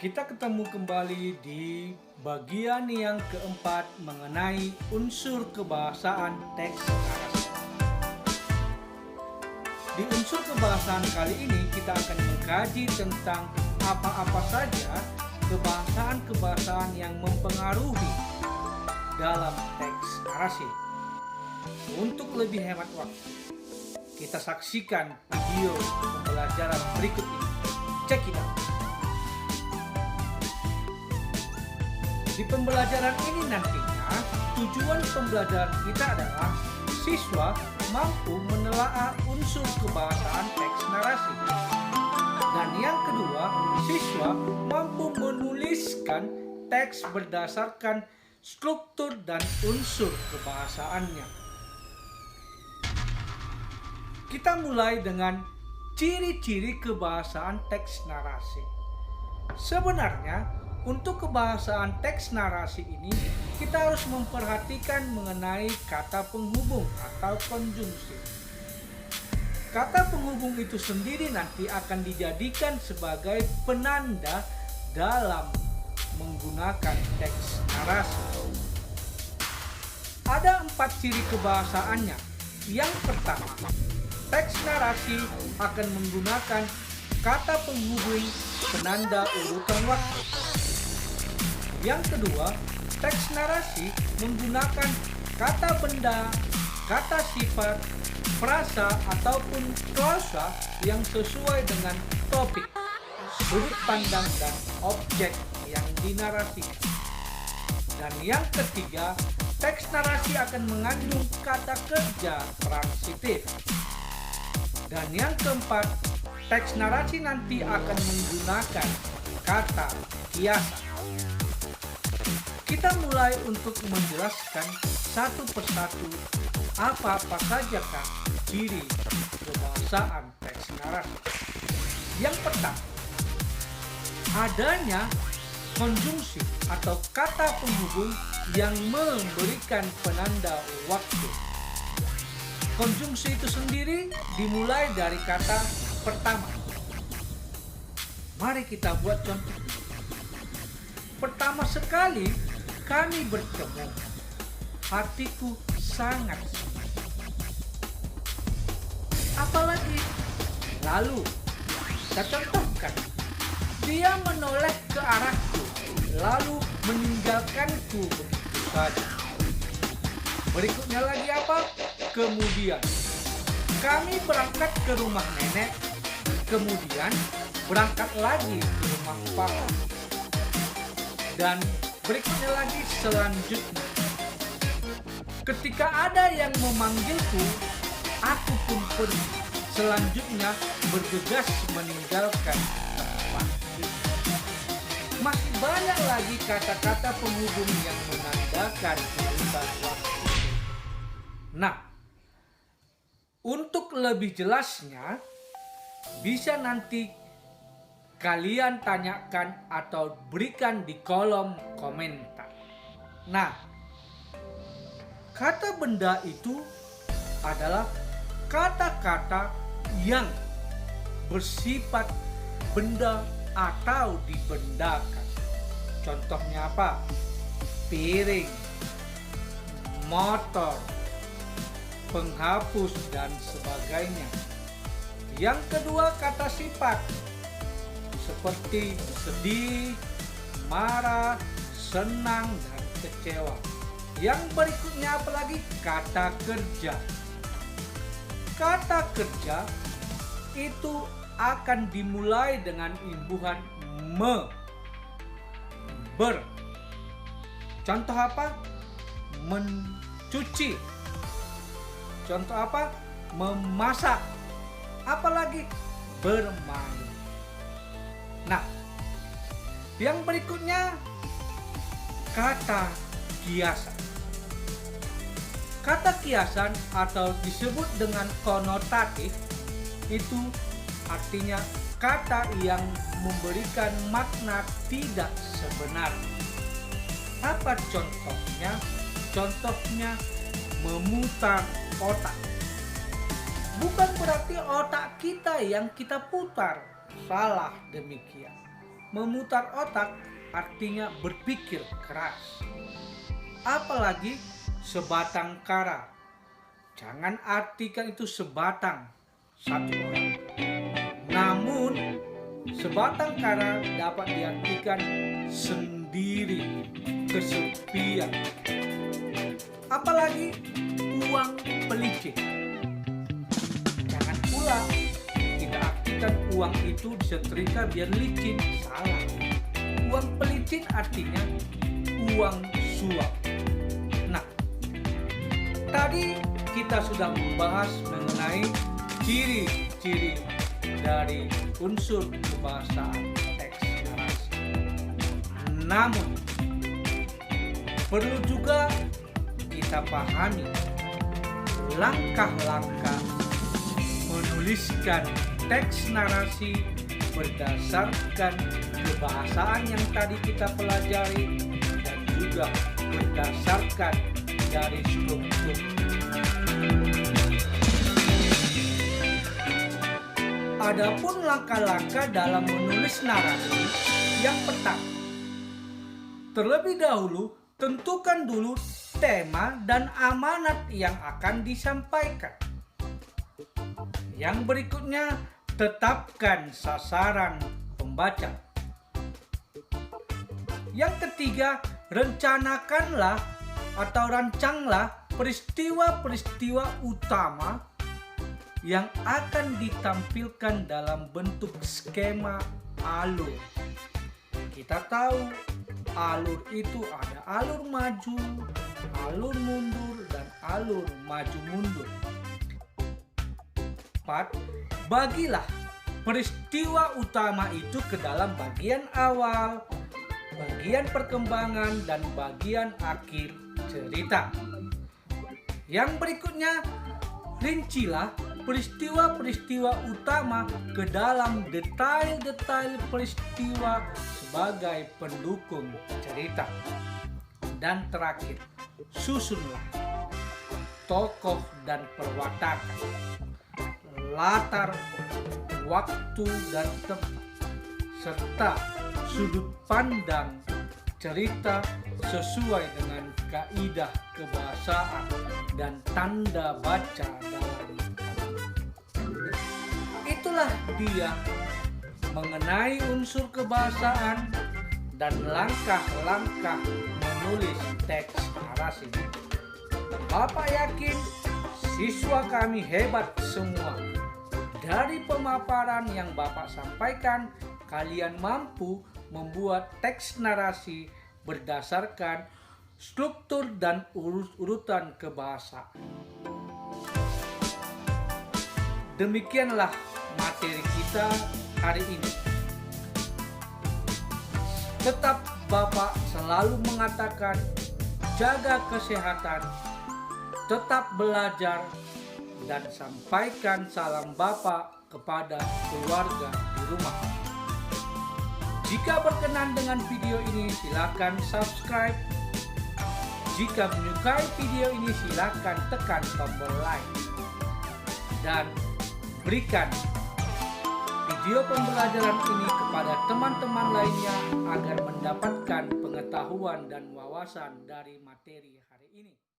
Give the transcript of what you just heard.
Kita ketemu kembali di bagian yang keempat mengenai unsur kebahasaan teks narasi. Di unsur kebahasaan kali ini kita akan mengkaji tentang apa-apa saja kebahasaan-kebahasaan yang mempengaruhi dalam teks narasi. Untuk lebih hemat waktu, kita saksikan video pembelajaran berikut ini. Check it out. Di pembelajaran ini nantinya, tujuan pembelajaran kita adalah siswa mampu menelaah unsur kebahasaan teks narasi. Dan yang kedua, siswa mampu menuliskan teks berdasarkan struktur dan unsur kebahasaannya. Kita mulai dengan ciri-ciri kebahasaan teks narasi. Sebenarnya, untuk kebahasaan teks narasi ini, kita harus memperhatikan mengenai kata penghubung atau konjungsi. Kata penghubung itu sendiri nanti akan dijadikan sebagai penanda dalam menggunakan teks narasi. Ada 4 ciri kebahasaannya. Yang pertama, teks narasi akan menggunakan kata penghubung penanda urutan waktu. Yang kedua, teks narasi menggunakan kata benda, kata sifat, frasa ataupun klausa yang sesuai dengan topik, sudut pandang dan objek yang dinarasikan. Dan yang ketiga, teks narasi akan mengandung kata kerja transitif. Dan yang keempat, teks narasi nanti akan menggunakan kata kiasan. Kita mulai untuk menjelaskan satu persatu apa-apa sajakah ciri kebahasaan teks narasi. Yang pertama, adanya konjungsi atau kata penghubung yang memberikan penanda waktu. Konjungsi itu sendiri dimulai dari kata pertama. Mari kita buat contoh. Pertama sekali kami bertemu, hatiku sangat senang. Apalagi, lalu saya contohkan, dia menoleh ke arahku, lalu meninggalkanku begitu saja. Berikutnya lagi apa? Kemudian, kami berangkat ke rumah nenek, kemudian berangkat lagi ke rumah papa. Dan berikutnya lagi selanjutnya. Ketika ada yang memanggilku, aku pun pergi. Selanjutnya bergegas meninggalkan tempat itu. Masih banyak lagi kata-kata penghubung yang menandakan urutan waktu. Nah, untuk lebih jelasnya, bisa nanti kalian tanyakan atau berikan di kolom komentar. Nah, kata benda itu adalah kata-kata yang bersifat benda atau dibendakan. Contohnya apa? Piring, motor, penghapus, dan sebagainya. Yang kedua, kata sifat. Seperti sedih, marah, senang, dan kecewa. Yang berikutnya apalagi? Kata kerja. Kata kerja itu akan dimulai dengan imbuhan me, ber. Contoh apa? Mencuci. Contoh apa? Memasak. Apalagi? Bermain. Nah, yang berikutnya kata kiasan. Kata kiasan atau disebut dengan konotatif itu artinya kata yang memberikan makna tidak sebenarnya. Apa contohnya? Contohnya memutar otak. Bukan berarti otak kita yang kita putar. Salah demikian. Memutar otak artinya berpikir keras. Apalagi sebatang kara. Jangan artikan itu sebatang, satu orang. Namun sebatang kara dapat diartikan sendiri, kesepian. Apalagi uang pelicin. Jangan pula kita artikan uang itu disetrika biar licin, salah. Uang pelicin artinya uang suap. Nah, tadi kita sudah membahas mengenai ciri-ciri dari unsur kebahasaan teks narasi. Namun, perlu juga kita pahami langkah-langkah menuliskan teks narasi berdasarkan kebahasaan yang tadi kita pelajari dan juga berdasarkan dari struktur. Adapun langkah-langkah dalam menulis narasi yang pertama, terlebih dahulu tentukan dulu tema dan amanat yang akan disampaikan. Yang berikutnya, tetapkan sasaran pembaca. Yang ketiga, rencanakanlah atau rancanglah peristiwa-peristiwa utama yang akan ditampilkan dalam bentuk skema alur. Kita tahu alur itu ada alur maju, alur mundur, dan alur maju mundur. 4. Bagilah peristiwa utama itu ke dalam bagian awal, bagian perkembangan, dan bagian akhir cerita. Yang berikutnya, rincilah peristiwa-peristiwa utama ke dalam detail-detail peristiwa sebagai pendukung cerita. Dan terakhir, susunlah tokoh dan perwatakan, latar, waktu dan tempat, serta sudut pandang cerita sesuai dengan kaidah kebahasaan dan tanda baca dalam. Itulah dia mengenai unsur kebahasaan dan langkah-langkah menulis teks narasi. Bapak yakin siswa kami hebat semua. Dari pemaparan yang Bapak sampaikan, kalian mampu membuat teks narasi berdasarkan struktur dan urutan kebahasaan. Demikianlah materi kita hari ini. Tetap Bapak selalu mengatakan jaga kesehatan, tetap belajar, dan sampaikan salam Bapak kepada keluarga di rumah. Jika berkenan dengan video ini, silakan subscribe. Jika menyukai video ini, silakan tekan tombol like. Dan berikan video pembelajaran ini kepada teman-teman lainnya agar mendapatkan pengetahuan dan wawasan dari materi hari ini.